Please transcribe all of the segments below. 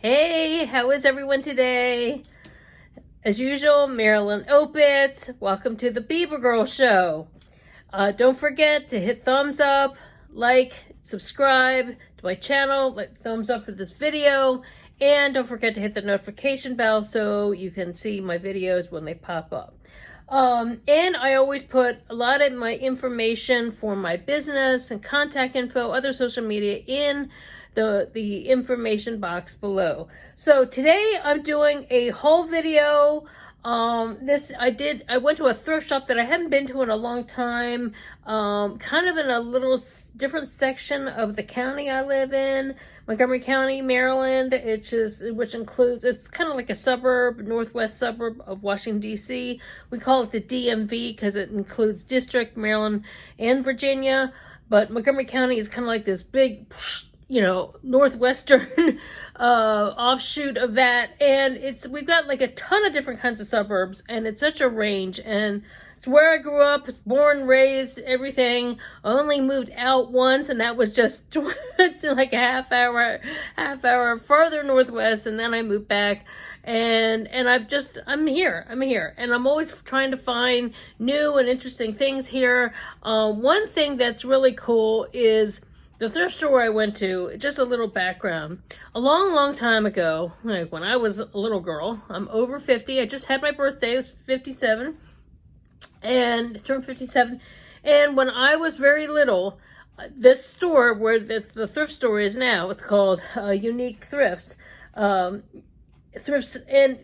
Hey, how is everyone today? As usual, Marilyn Opitz. Welcome to the BibaGirrrl show. Don't forget to hit thumbs up, like, subscribe to my channel, thumbs up for this video, and don't forget to hit the notification bell so you can see my videos when they pop up. And I always put a lot of my information for my business and contact info, other social media in the information box below. So today I'm doing a whole video. I went to a thrift shop that I hadn't been to in a long time, kind of in a little different section of the county I live in, Montgomery County, Maryland, which includes, it's kind of like a suburb, northwest suburb of Washington, D.C. We call it the DMV because it includes District, Maryland, and Virginia, but Montgomery County is kind of like this big, northwestern offshoot of that, and we've got like a ton of different kinds of suburbs, and it's such a range, and it's where I grew up, born, raised, everything. I only moved out once, and that was just like a half hour further northwest, and then I moved back, and I'm here, and I'm always trying to find new and interesting things here. One thing that's really cool is the thrift store I went to. Just a little background. A long time ago, like when I was a little girl, I'm over 50. I just had my birthday. It was 57. And turned 57. And when I was very little, this store where the thrift store is now, it's called Unique Thrifts. Thrifts, and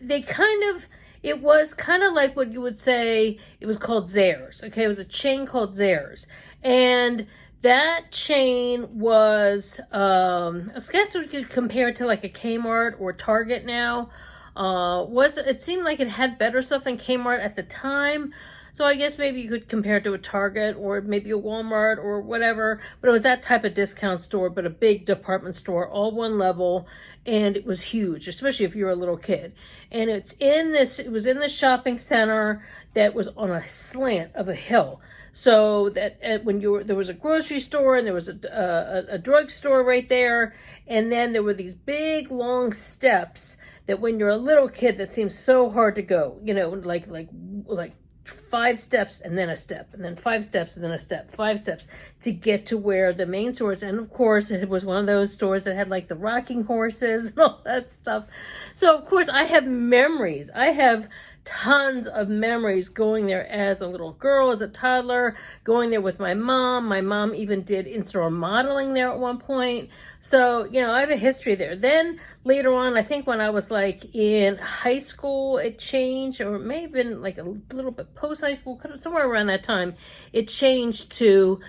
it was kind of like what you would say, it was called Viers. Okay, it was a chain called Viers. And that chain was, I guess we could compare it to like a Kmart or Target now. It seemed like it had better stuff than Kmart at the time. So I guess maybe you could compare it to a Target or maybe a Walmart or whatever. But it was that type of discount store, but a big department store, all one level. And it was huge, especially if you were a little kid. And it was in this shopping center that was on a slant of a hill. So that there was a grocery store and there was a drugstore right there, and then there were these big long steps that when you're a little kid that seems so hard to go, like 5 steps and then a step, and then 5 steps and then a step, 5 steps to get to where the main store is. And of course it was one of those stores that had like the rocking horses and all that stuff. So of course I have memories. I have tons of memories going there as a little girl, as a toddler, going there with my mom. My mom even did in-store modeling there at one point. So, I have a history there. Then later on, I think when I was like in high school, it changed, or it may have been like a little bit post-high school, somewhere around that time, it changed to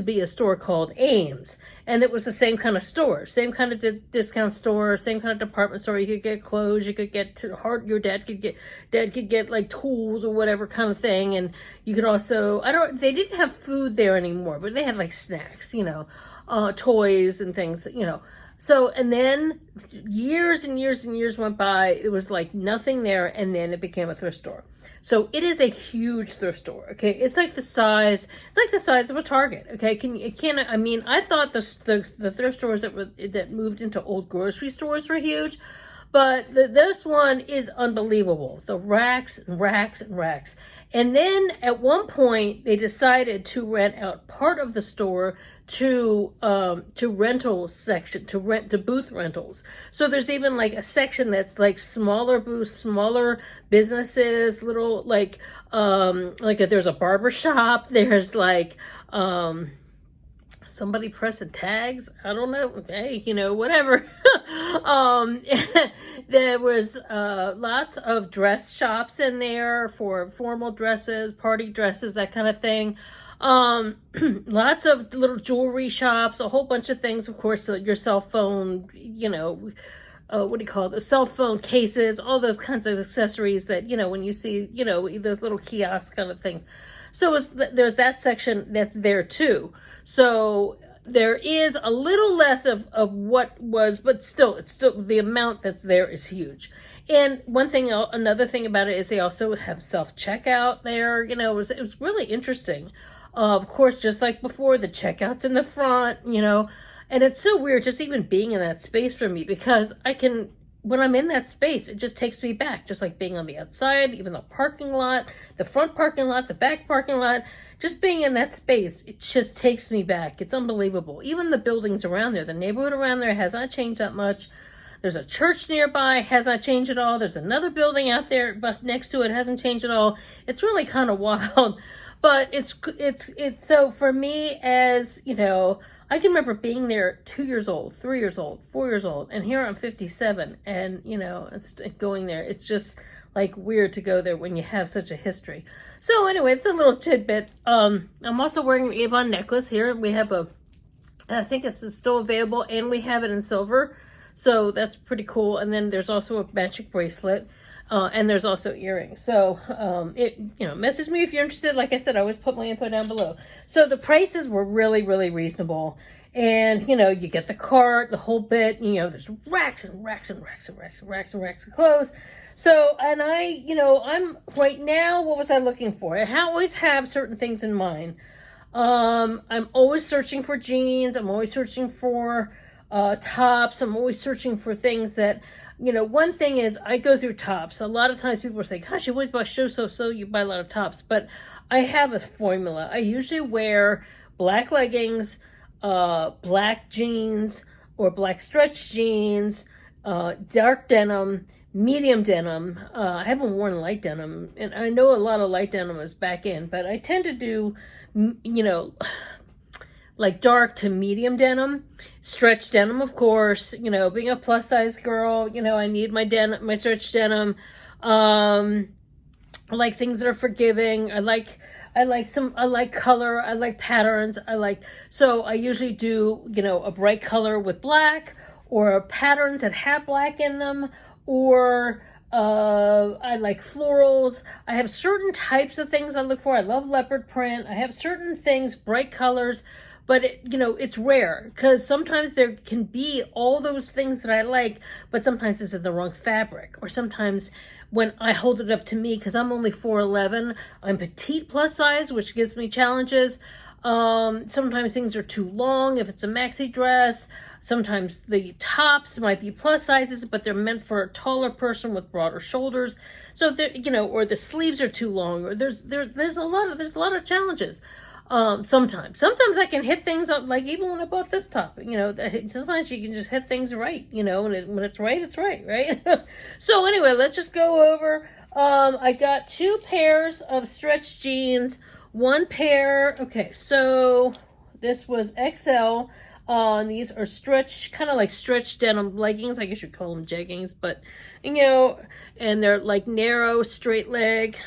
be a store called Ames. And it was the same kind of store, same kind of discount store, same kind of department store. You could get clothes, you could get your dad could get like tools or whatever kind of thing. And you could also, they didn't have food there anymore, but they had like snacks, toys and things, So, and then years and years and years went by. It was like nothing there, and then it became a thrift store. So it is a huge thrift store. Okay, it's like the size of a Target. Okay, I thought the thrift stores that moved into old grocery stores were huge, but this one is unbelievable. The racks and racks and racks. And then at one point they decided to rent out part of the store to rental section, to booth rentals. So there's even like a section that's like smaller booths, smaller businesses, little there's a barber shop, there's like somebody pressing tags, I don't know, hey, whatever. There was lots of dress shops in there for formal dresses, party dresses, that kind of thing. Lots of little jewelry shops, a whole bunch of things, of course, your cell phone, what do you call it? The cell phone cases, all those kinds of accessories that, when you see, those little kiosk kind of things. So there's that section that's there too. So there is a little less of what was, but still, the amount that's there is huge. And another thing about it is they also have self-checkout there. It was really interesting. Of course, just like before, the checkout's in the front, And it's so weird just even being in that space for me, because when I'm in that space, it just takes me back, just like being on the outside, even the parking lot, the front parking lot, the back parking lot, just being in that space, it just takes me back. It's unbelievable. Even the buildings around there, the neighborhood around there has not changed that much. There's a church nearby, has not changed at all. There's another building out there, but next to it hasn't changed at all. It's really kind of wild. But it's so for me, as you know, I can remember being there 2 years old, 3 years old, 4 years old, and here I'm 57, and you know, it's going there. It's just like weird to go there when you have such a history. So anyway, it's a little tidbit. I'm also wearing an Avon necklace here. We have I think it's still available, and we have it in silver. So that's pretty cool. And then there's also a magic bracelet, and there's also earrings. So, message me if you're interested. Like I said, I always put my info down below. So the prices were really, really reasonable. And, you know, you get the cart, the whole bit, you know, there's racks and racks and racks and racks and racks and racks of clothes. So, and I'm right now, what was I looking for? I always have certain things in mind. I'm always searching for jeans. I'm always searching for tops. I'm always searching for things that, you know, one thing is I go through tops. A lot of times people are saying, gosh, you always buy so you buy a lot of tops. But I have a formula. I usually wear black leggings, black jeans or black stretch jeans, dark denim, medium denim. I haven't worn light denim, and I know a lot of light denim is back in, but I tend to do, you know, like dark to medium denim, stretch denim, of course. You know, being a plus size girl, you know, I need my stretch denim. I like things that are forgiving. I like color. I like patterns. So I usually do, you know, a bright color with black, or patterns that have black in them, or I like florals. I have certain types of things I look for. I love leopard print. I have certain things, bright colors. But, it's rare, because sometimes there can be all those things that I like, but sometimes it's in the wrong fabric. Or sometimes when I hold it up to me, because I'm only 4'11", I'm petite plus size, which gives me challenges. Sometimes things are too long if it's a maxi dress. Sometimes the tops might be plus sizes, but they're meant for a taller person with broader shoulders. So, or the sleeves are too long, or there's a lot of challenges. Sometimes I can hit things up, like even when I bought this top, sometimes you can just hit things right, and when it's right, right? So anyway, let's just go over. I got 2 pairs of stretch jeans, 1 pair. Okay, so this was XL. These are kind of like stretch denim leggings. I guess you'd call them jeggings, but, and they're like narrow, straight leg.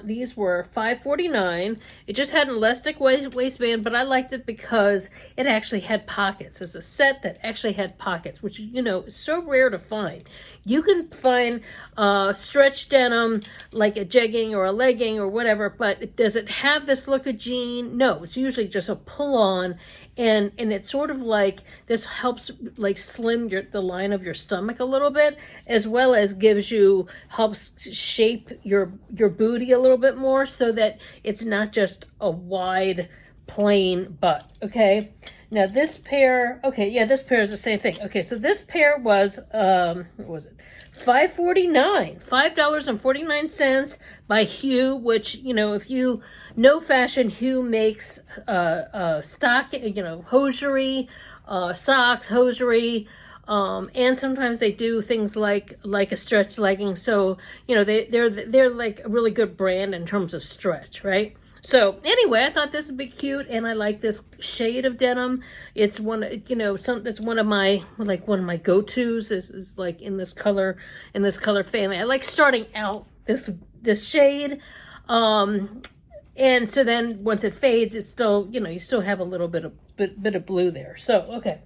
These were $5.49. It just had an elastic waistband, but I liked it because it actually had pockets. It was a set that actually had pockets, which, is so rare to find. You can find stretch denim, like a jegging or a legging or whatever, but does it have this look of jean? No, it's usually just a pull-on. And it's sort of like, this helps like slim the line of your stomach a little bit, as well as helps shape your booty a little bit more, so that it's not just a wide plain butt. Okay, now this pair, this pair is the same thing. Okay, so this pair was what was it, $5.49 by Hue, which, if you know fashion, Hue makes stock, hosiery, socks, hosiery, and sometimes they do things like a stretch legging. So, they're like a really good brand in terms of stretch, right? So anyway, I thought this would be cute, and I like this shade of denim. It's it's one of my go-tos is like in this color family. I like starting out this shade. And so then once it fades, it's still, you still have a little bit of blue there. So, okay.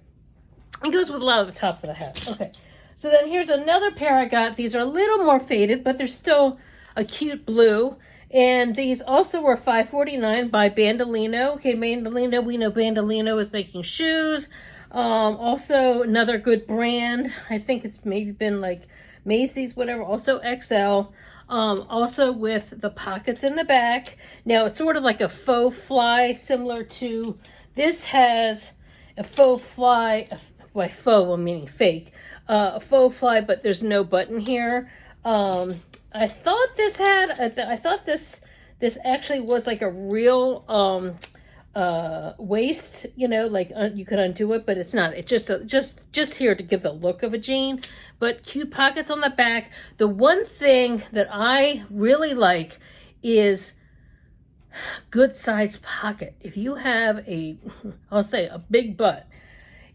It goes with a lot of the tops that I have. Okay. So then here's another pair I got. These are a little more faded, but they're still a cute blue. And these also were $5.49 by Bandolino. Okay, Bandolino, we know Bandolino is making shoes. Also another good brand. I think it's maybe been like Macy's, whatever. Also XL. Also with the pockets in the back. Now it's sort of like a faux fly, similar to, this has a faux fly, by faux I'm meaning fake, a faux fly, but there's no button here. I thought this had, I thought this actually was like a real waist, you know, like you could undo it, but it's not. It's just here to give the look of a jean, but cute pockets on the back. The one thing that I really like is good size pocket. If you have I'll say a big butt,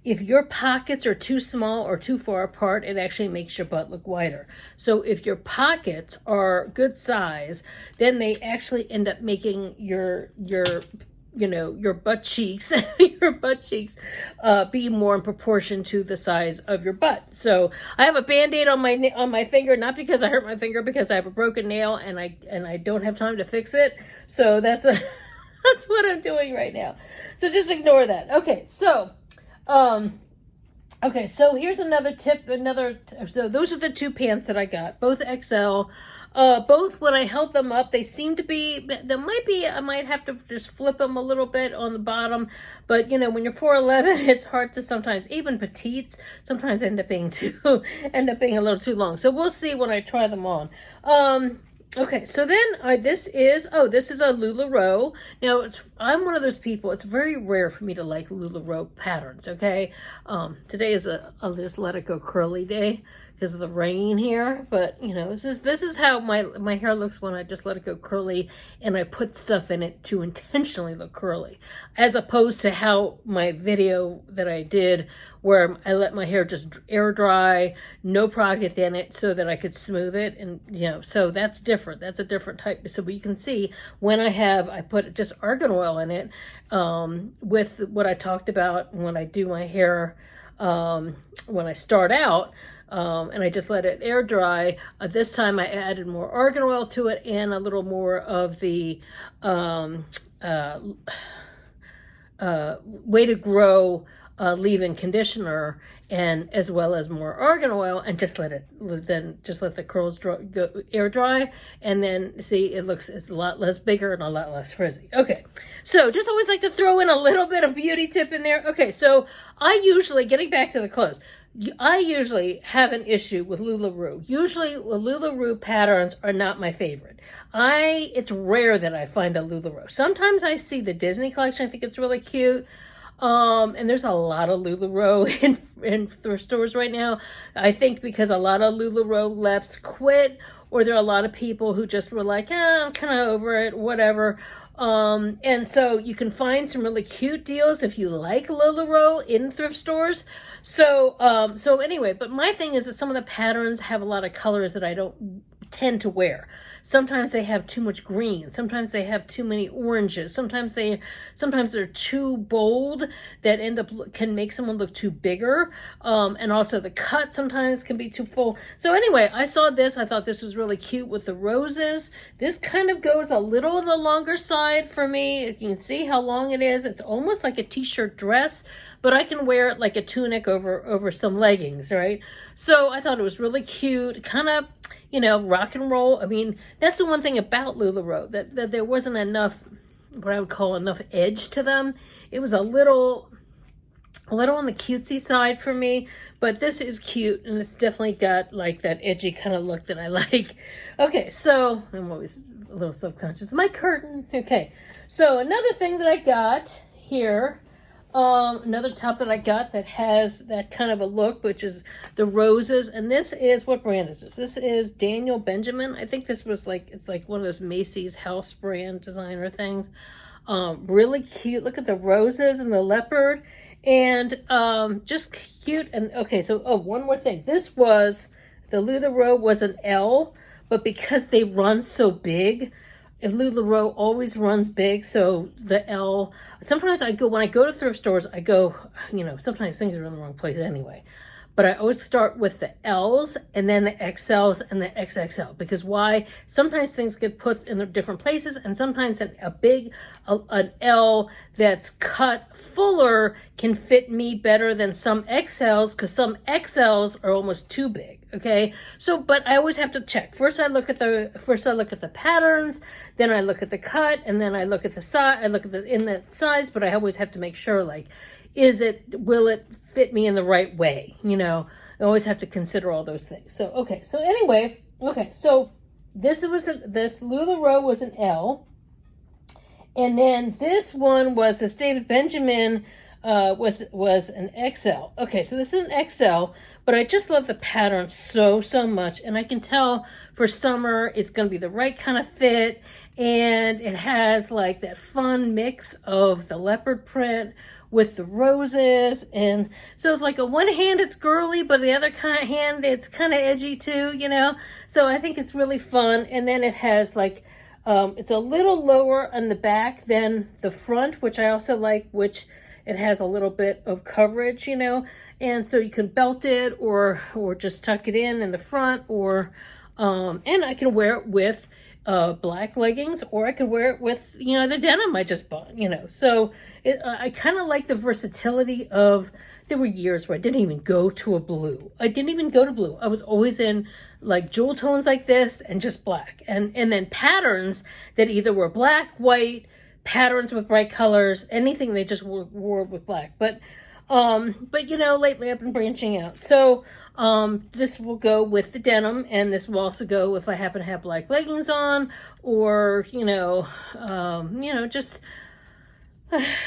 if your pockets are too small or too far apart, it actually makes your butt look wider. So if your pockets are good size, then they actually end up making your you know, your butt cheeks, be more in proportion to the size of your butt. So I have a Band-Aid on my finger, not because I hurt my finger, because I have a broken nail and I don't have time to fix it. So that's what I'm doing right now. So just ignore that. Okay, so here's another tip. So those are the two pants that I got, both XL. Both, when I held them up, they seem to be, I might have to just flip them a little bit on the bottom, but you know, when you're 4'11", it's hard to sometimes, even petites, sometimes end up being a little too long. So we'll see when I try them on. Okay, so then this is a Lularoe. Now, I'm one of those people, it's very rare for me to like Lularoe patterns, okay? Today is a just let it go curly day because of the rain here, but you know, this is how my hair looks when I just let it go curly and I put stuff in it to intentionally look curly, as opposed to how my video that I did where I let my hair just air dry, no product in it, so that I could smooth it. And you know, so that's different. That's a different type. So you can see when I put just argan oil in it, with what I talked about when I do my hair, when I start out, and I just let it air dry. This time I added more argan oil to it and a little more of the Way to Grow leave-in conditioner, and as well as more argan oil, and just let the curls air dry, and then see it's a lot less bigger and a lot less frizzy. Okay, so just always like to throw in a little bit of beauty tip in there. Okay, so I usually, getting back to the clothes, I usually have an issue with Lularoe. Usually Lularoe patterns are not my favorite. It's rare that I find a Lularoe. Sometimes I see the Disney collection. I think it's really cute. And there's a lot of Lularoe in thrift stores right now. I think because a lot of Lularoe leps quit, or there are a lot of people who just were like, I'm kind of over it, whatever. And so you can find some really cute deals if you like Lularoe in thrift stores. So anyway, but my thing is that some of the patterns have a lot of colors that I don't tend to wear. Sometimes they have too much green. Sometimes they have too many oranges. Sometimes they're too bold that can make someone look too bigger. And also the cut sometimes can be too full. So anyway, I saw this. I thought this was really cute with the roses. This kind of goes a little on the longer side for me. You can see how long it is. It's almost like a t-shirt dress, but I can wear it like a tunic over some leggings, right? So I thought it was really cute, kind of, you know, rock and roll. I mean, that's the one thing about Lularoe, that there wasn't enough, what I would call enough edge to them. It was a little on the cutesy side for me, but this is cute, and it's definitely got like that edgy kind of look that I like. Okay, so I'm always a little subconscious. My curtain. Okay, so another thing that I got here, another top that I got that has that kind of a look, which is the roses. And this is, what brand is this? This is Daniel Benjamin. I think this was like, it's like one of those Macy's house brand designer things. Really cute. Look at the roses and the leopard, and just cute. And okay, so one more thing. This was, the Lularoe was an L, but because they run so big, and Lularoe always runs big, so the L, sometimes when I go to thrift stores, I go, you know, sometimes things are in the wrong place anyway, but I always start with the L's and then the XLs and the XXL, because why? Sometimes things get put in different places, and sometimes an L that's cut fuller can fit me better than some XLs, because some XLs are almost too big. Okay, so, but I always have to check. First I look at the patterns, then I look at the cut, and then I look at the size, in the size, but I always have to make sure, like, will it fit me in the right way? You know, I always have to consider all those things. So, okay. So anyway, okay. So this Lularoe was an L. And then this one was, this David Benjamin was an XL. Okay, so this is an XL, but I just love the pattern so much. And I can tell for summer it's going to be the right kind of fit. And it has like that fun mix of the leopard print with the roses. And so it's like on one hand it's girly, but the other hand it's kind of edgy too, you know. So I think it's really fun. And then it has like, it's a little lower on the back than the front, which I also like, which it has a little bit of coverage, you know, and so you can belt it or just tuck it in the front, or, and I can wear it with black leggings, or I could wear it with, you know, the denim I just bought, you know. So I kind of like the versatility of, there were years where I didn't even go to a blue. I didn't even go to blue. I was always in like jewel tones like this and just black. And then patterns that either were black, white, patterns with bright colors, anything they just wore with black. But you know, lately I've been branching out. So this will go with the denim, and this will also go if I happen to have black leggings on, or, you know, just,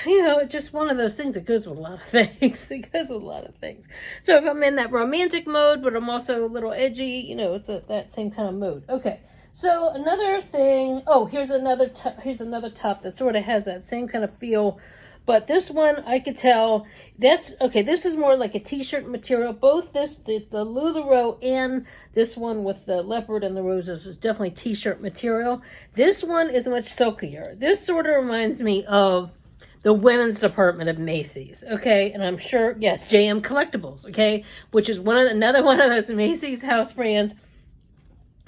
you know, it's just one of those things that goes with a lot of things. It goes with a lot of things. So if I'm in that romantic mode, but I'm also a little edgy, you know, it's that same kind of mode. Okay. So another thing, oh, here's another top that sort of has that same kind of feel. But this one, I could tell, this is more like a t-shirt material. Both the Lularoe and this one with the leopard and the roses is definitely t-shirt material. This one is much silkier. This sort of reminds me of the women's department of Macy's, okay? And I'm sure, yes, JM Collectibles, okay? Which is another one of those Macy's house brands.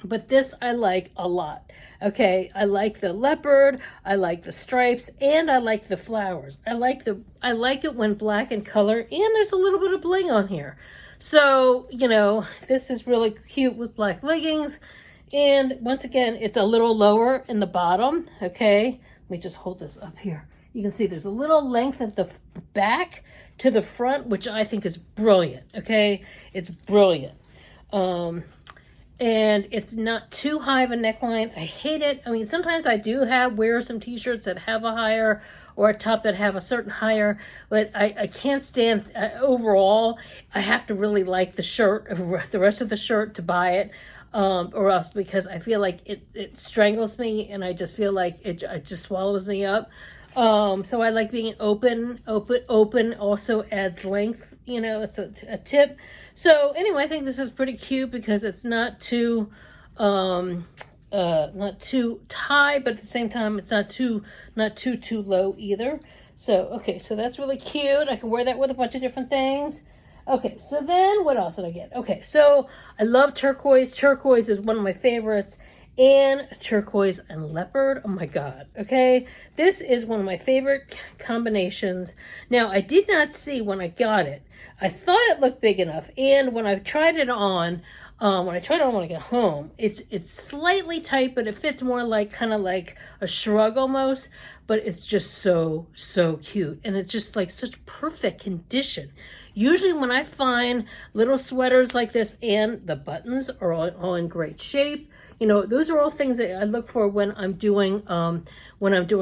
But this I like a lot, okay? I like the leopard, I like the stripes, and I like the flowers. I like it when black in color, and there's a little bit of bling on here. So, you know, this is really cute with black leggings. And once again, it's a little lower in the bottom, okay? Let me just hold this up here. You can see there's a little length at the back to the front, which I think is brilliant, okay? It's brilliant. And it's not too high of a neckline. I hate it. I mean, sometimes I do wear some t-shirts that have a higher, or a top that have a certain higher, but I can't stand, overall, I have to really like the shirt, the rest of the shirt to buy it, or else, because I feel like it strangles me, and I just feel like it just swallows me up. So I like being open also adds length, you know, it's a tip. So anyway, I think this is pretty cute because it's not too high, but at the same time, it's not too low either. So, okay, so that's really cute. I can wear that with a bunch of different things. Okay, so then what else did I get? Okay, so I love turquoise. Turquoise is one of my favorites. And turquoise and leopard. Oh my God. Okay. This is one of my favorite combinations. Now, I did not see when I got it. I thought it looked big enough. And when I tried it on, when I got home, it's slightly tight, but it fits more like kind of like a shrug almost. But it's just so cute. And it's just like such perfect condition. Usually when I find little sweaters like this and the buttons are all in great shape, you know, those are all things that I look for when I'm doing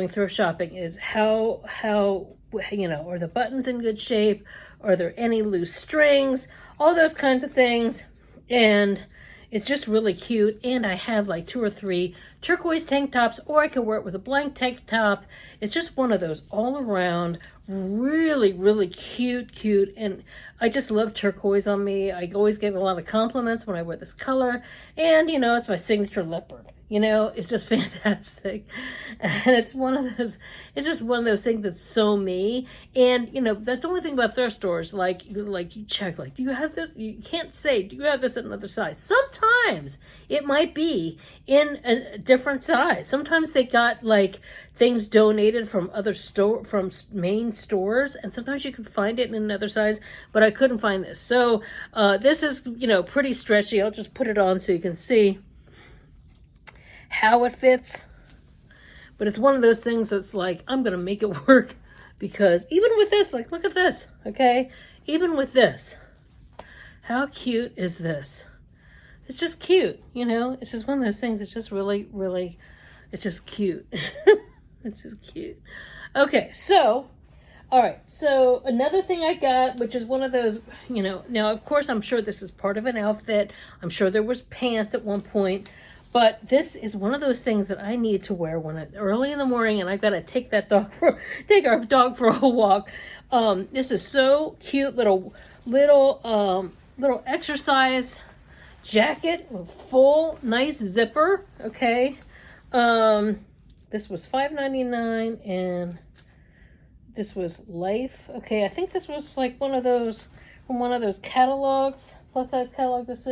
thrift shopping, is how, you know, are the buttons in good shape? Are there any loose strings? All those kinds of things. And it's just really cute. And I have like 2 or 3 turquoise tank tops, or I can wear it with a blank tank top. It's just one of those all around really cute. And I just love turquoise on me. I always get a lot of compliments when I wear this color. And, you know, it's my signature leopard. You know, it's just fantastic. And it's just one of those things that's so me. And, you know, that's the only thing about thrift stores. Like you check, like, do you have this? You can't say, do you have this in another size? Sometimes it might be in a different size. Sometimes they got like things donated from from main stores. And sometimes you can find it in another size, but I couldn't find this. So this is, you know, pretty stretchy. I'll just put it on so you can see how it fits. But it's one of those things that's like, I'm gonna make it work because even with this, like, look at this, okay? Even with this, how cute is this? It's just cute, you know? It's just one of those things. It's just really, really, it's just cute. It's just cute. Okay, so, all right. So another thing I got, which is one of those, you know, now, of course, I'm sure this is part of an outfit. I'm sure there was pants at one point. But this is one of those things that I need to wear early in the morning, and I've got to take our dog for a walk. This is so cute, little exercise jacket with full nice zipper. Okay, this was $5.99, and this was Life. Okay, I think this was like one of those from one of those catalogs, plus size catalog. This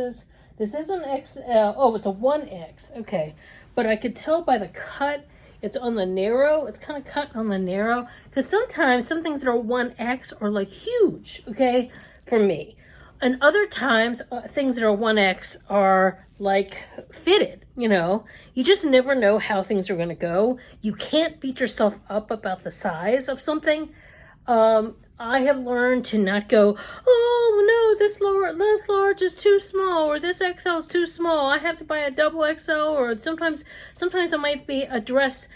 is an XL. Oh, it's a 1X. Okay. But I could tell by the cut, it's on the narrow. It's kind of cut on the narrow. Because sometimes some things that are 1X are like huge, okay, for me. And other times, things that are 1X are like fitted, you know. You just never know how things are going to go. You can't beat yourself up about the size of something. I have learned to not go, oh no, this large is too small, or this XL is too small. I have to buy a double XL, or sometimes it might be a dress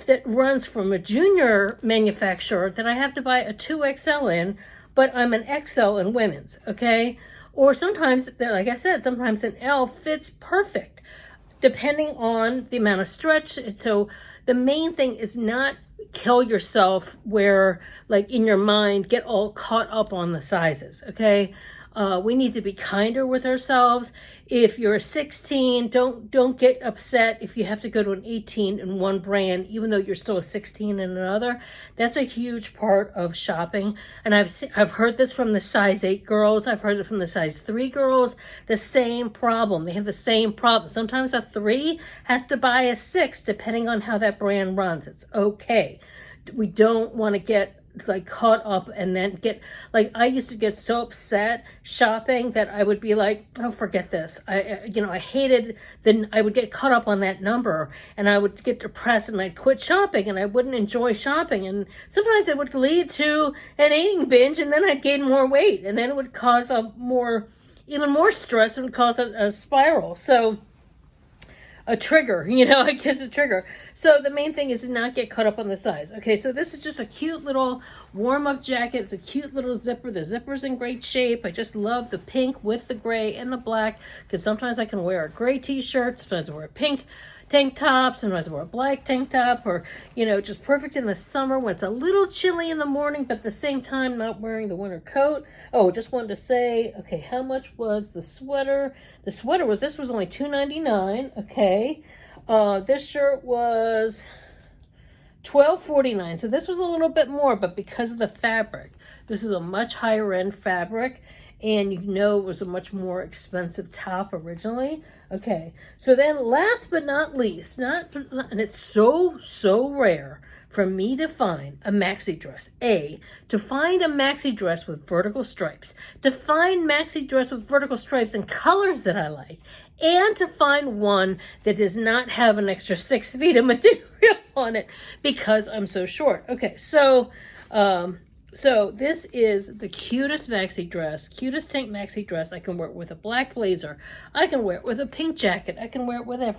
that runs from a junior manufacturer that I have to buy a 2XL in, but I'm an XL in women's, okay? Or sometimes, like I said, sometimes an L fits perfect, depending on the amount of stretch. So the main thing is not kill yourself where, like, in your mind, get all caught up on the sizes, okay? We need to be kinder with ourselves. If you're a 16, don't get upset if you have to go to an 18 in one brand, even though you're still a 16 in another. That's a huge part of shopping. And I've heard this from the size 8 girls. I've heard it from the size 3 girls. The same problem. They have the same problem. Sometimes a 3 has to buy a 6, depending on how that brand runs. It's okay. We don't want to get like caught up and then get, like, I used to get so upset shopping that I would be like, oh, forget this. I hated, then I would get caught up on that number, and I would get depressed, and I'd quit shopping, and I wouldn't enjoy shopping, and sometimes it would lead to an eating binge, and then I'd gain more weight, and then it would cause even more stress, and cause a spiral. So a trigger, I guess a trigger. So the main thing is to not get caught up on the size. Okay, so this is just a cute little warm-up jacket. It's a cute little zipper. The zipper's in great shape. I just love the pink with the gray and the black, because sometimes I can wear a gray t-shirt, sometimes I wear a pink tank top, sometimes I wear a black tank top, or, just perfect in the summer when it's a little chilly in the morning, but at the same time not wearing the winter coat. Oh, just wanted to say, okay, how much was the sweater? The sweater this was only $2.99, okay. This shirt was $12.49, so this was a little bit more, but because of the fabric, this is a much higher end fabric, and it was a much more expensive top originally. Okay, so then last but not least, and it's so rare for me to find a maxi dress. To find a maxi dress with vertical stripes, to find maxi dress with vertical stripes and colors that I like, and to find one that does not have an extra 6 feet of material on it because I'm so short. Okay, so this is the cutest maxi dress, cutest tank maxi dress. I can wear it with a black blazer. I can wear it with a pink jacket. I can wear it with whatever.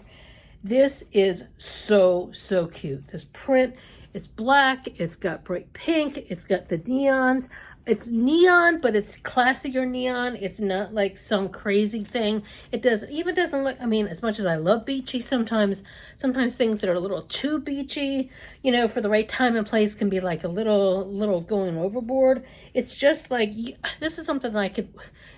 This is so cute. This print, it's black. It's got bright pink. It's got the neons. It's neon, but it's classier neon. It's not like some crazy thing. It doesn't look, as much as I love beachy, sometimes things that are a little too beachy, for the right time and place can be like a little going overboard. It's just like, this is something that I could,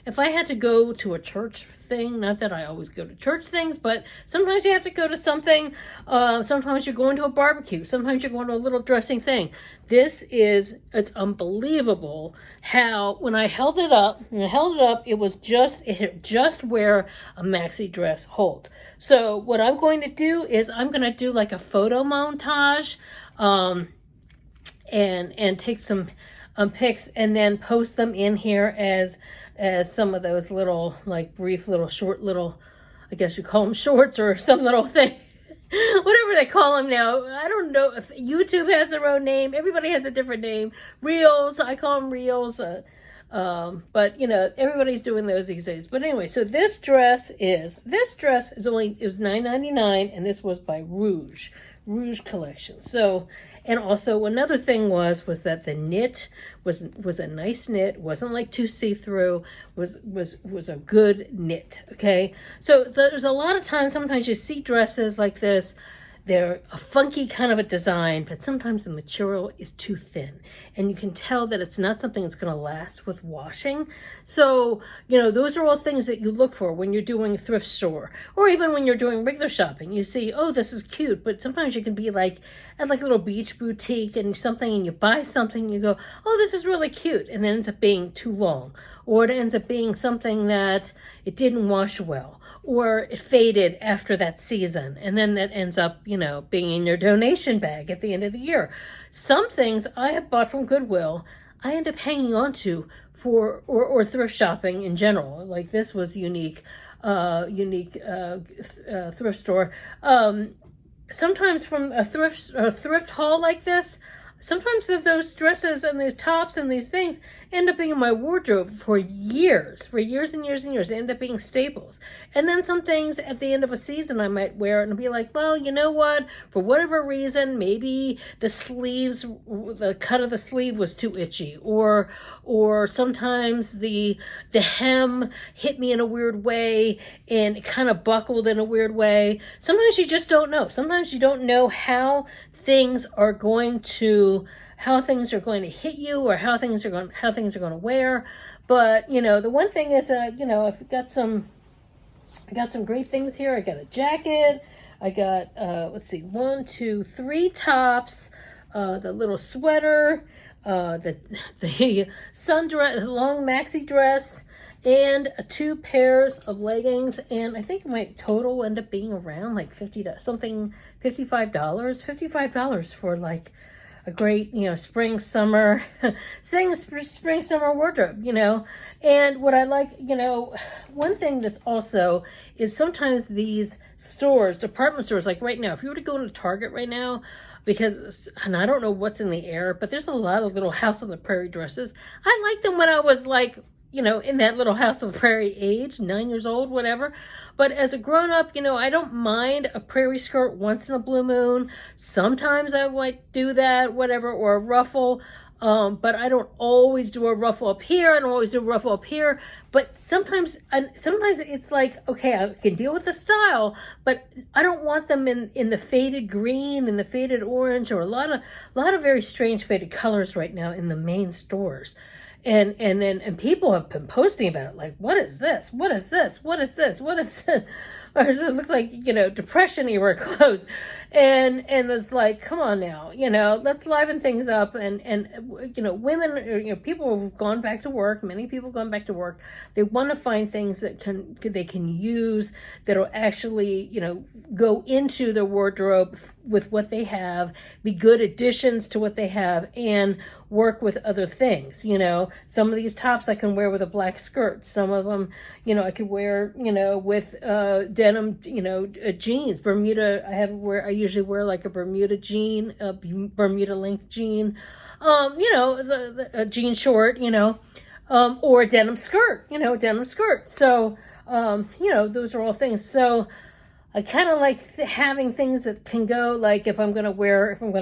if I had to go to a church thing, not that I always go to church things, but sometimes you have to go to something, sometimes you're going to a barbecue, sometimes you're going to a little dressing thing. It's unbelievable how, when I held it up, it hit just where a maxi dress holds. So what I'm going to do is I'm going to do like a photo montage, and take some pics and then post them in here as some of those little, like, brief little short little, I guess you call them shorts or some little thing. whatever they call them now. I don't know if YouTube has their own name. Everybody has a different name. Reels, I call them Reels. But you know, everybody's doing those these days. But anyway, so this dress is only, it was $9.99, and this was by Rouge collection. So, and also another thing was that the knit was a nice knit, wasn't like too see-through, was a good knit. Okay, so there's a lot of times, sometimes you see dresses like this, they're a funky kind of a design, but sometimes the material is too thin, and you can tell that it's not something that's going to last with washing. So, you know, those are all things that you look for when you're doing a thrift store, or even when you're doing regular shopping. You see, oh, this is cute, but sometimes you can be like at like a little beach boutique and something, and you buy something, and you go, oh, this is really cute, and then it ends up being too long, or it ends up being something that it didn't wash well, or it faded after that season, and then that ends up, you know, being in your donation bag at the end of the year. Some things I have bought from Goodwill, I end up hanging on to for, or thrift shopping in general. Like this was unique thrift store. Sometimes from a thrift haul like this, sometimes those dresses and these tops and these things end up being in my wardrobe for years and years and years. They end up being staples. And then some things at the end of a season I might wear and be like, well, you know what? For whatever reason, maybe the sleeves, the cut of the sleeve was too itchy, or sometimes the hem hit me in a weird way and it kind of buckled in a weird way. Sometimes you just don't know. Sometimes you don't know how things are going to hit you, or how things are going to wear. But you know, the one thing is, you know, I got some great things here. I got a jacket. I got let's see, 1, 2, 3 tops. The little sweater. The sundress, long maxi dress, and 2 pairs of leggings. And I think my total will end up being around like $55 for like a great, you know, spring summer wardrobe, you know. And what I like, you know, one thing that's also is sometimes these stores, department stores, like right now, if you were to go into Target right now, because, and I don't know what's in the air, but there's a lot of little House on the Prairie dresses. I liked them when I was like, you know, in that little House of the Prairie age, 9 years old, whatever. But as a grown-up, you know, I don't mind a prairie skirt once in a blue moon. Sometimes I might do that, whatever, or a ruffle. But I don't always do a ruffle up here. I don't always do a ruffle up here. But sometimes it's like, okay, I can deal with the style, but I don't want them in the faded green and the faded orange, or a lot of very strange faded colors right now in the main stores. And people have been posting about it, like, what is this? What is this? What is this? What is this? Or it looks like, you know, Depression era clothes. And it's like, come on now, you know, let's liven things up. And you know, women, you know, people have gone back to work. Many people have gone back to work. They want to find things that they can use that'll actually, you know, go into their wardrobe with what they have, be good additions to what they have, and work with other things. You know, some of these tops I can wear with a black skirt. Some of them, you know, I could wear, you know, with denim, you know, jeans, Bermuda. I usually wear like a Bermuda jean, a Bermuda length jean, you know, a jean short, you know, or a denim skirt, you know, denim skirt. So, you know, those are all things. So I kind of like having things that can go, like if I'm going to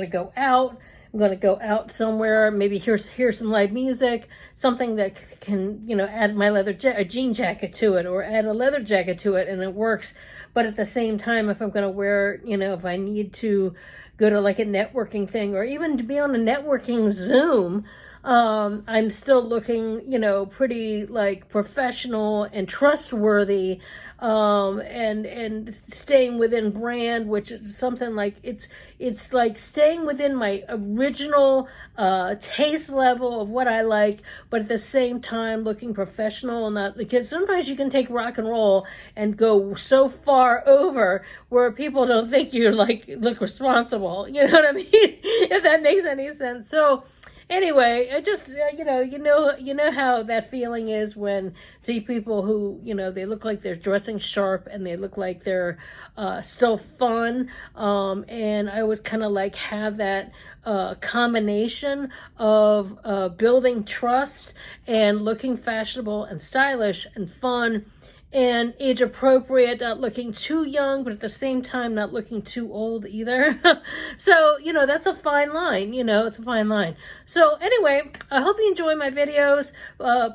go out, I'm going to go out somewhere, maybe hear some live music, something that can, you know, add my a jean jacket to it, or add a leather jacket to it, and it works. But at the same time, if I'm going to wear, you know, if I need to go to like a networking thing, or even to be on a networking Zoom, I'm still looking, you know, pretty like professional and trustworthy, and staying within brand, which is something like, it's like staying within my original taste level of what I like, but at the same time looking professional. Not because sometimes you can take rock and roll and go so far over where people don't think you like look responsible. You know what I mean? If that makes any sense. So anyway, I just, you know how that feeling is when the people who, they look like they're dressing sharp and they look like they're still fun. And I always kind of like have that combination of building trust and looking fashionable and stylish and fun and age appropriate, not looking too young, but at the same time not looking too old either. So, that's a fine line, it's a fine line. So anyway, I hope you enjoy my videos.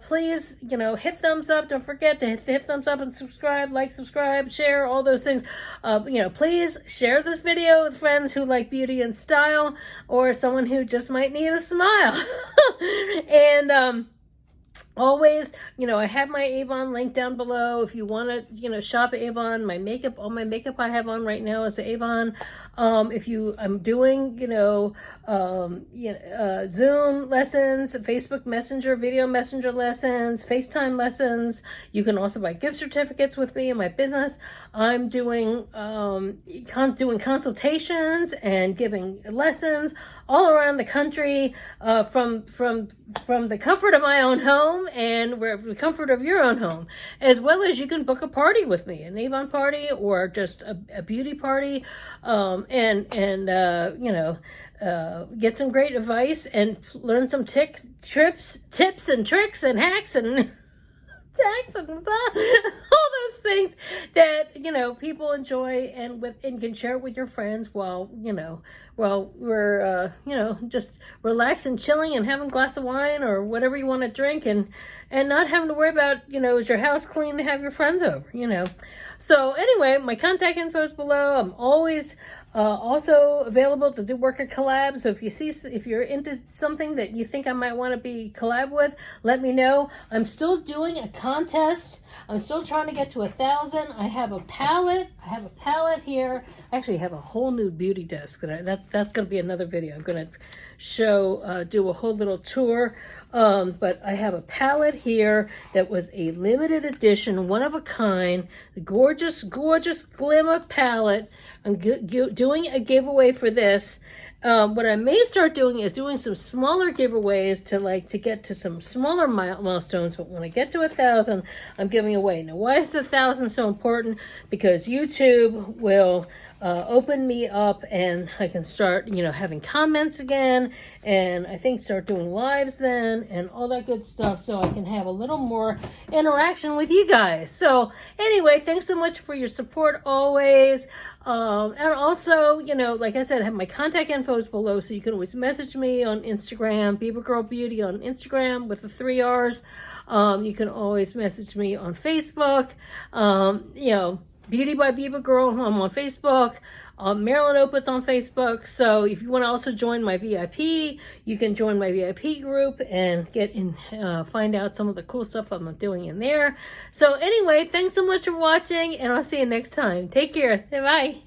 Please, hit thumbs up. Don't forget to hit thumbs up and subscribe, subscribe, share, all those things. Please share this video with friends who like beauty and style, or someone who just might need a smile. And, always, I have my Avon link down below. If you want to, shop at Avon, all my makeup I have on right now is Avon. I'm doing, Zoom lessons, Facebook Messenger, video messenger lessons, FaceTime lessons. You can also buy gift certificates with me in my business. I'm doing, doing consultations and giving lessons all around the country, from the comfort of my own home and the comfort of your own home, as well as you can book a party with me, an Avon party or just a beauty party, and get some great advice and learn some tips and tricks and hacks and and all those things that people enjoy and can share with your friends while we're just relaxing, chilling, and having a glass of wine or whatever you want to drink, and not having to worry about is your house clean to have your friends over. So anyway, my contact info is below. I'm always also available to do work at collabs. So if you're into something that you think I might want to be collab with, let me know. I'm still doing a contest. I'm still trying to get to 1,000. I have a palette. Here. I actually have a whole new beauty desk. That's going to be another video. I'm going to show, do a whole little tour. But I have a palette here that was a limited edition, one of a kind, gorgeous, gorgeous glimmer palette. I'm doing a giveaway for this. What I may start doing is doing some smaller giveaways to get to some smaller milestones. But when I get to 1,000, I'm giving away. Now, why is the 1,000 so important? Because YouTube will open me up and I can start, having comments again, and I think start doing lives then and all that good stuff, so I can have a little more interaction with you guys. So anyway, thanks so much for your support always. And also, like I said, I have my contact infos below, so you can always message me on Instagram, BibaGirrrl Beauty on Instagram with the 3 R's. You can always message me on Facebook. Beauty by BibaGirrrl, I'm on Facebook. Marilyn Opitz on Facebook. So if you want to also join my VIP, you can join my VIP group and find out some of the cool stuff I'm doing in there. So anyway, thanks so much for watching, and I'll see you next time. Take care. Bye.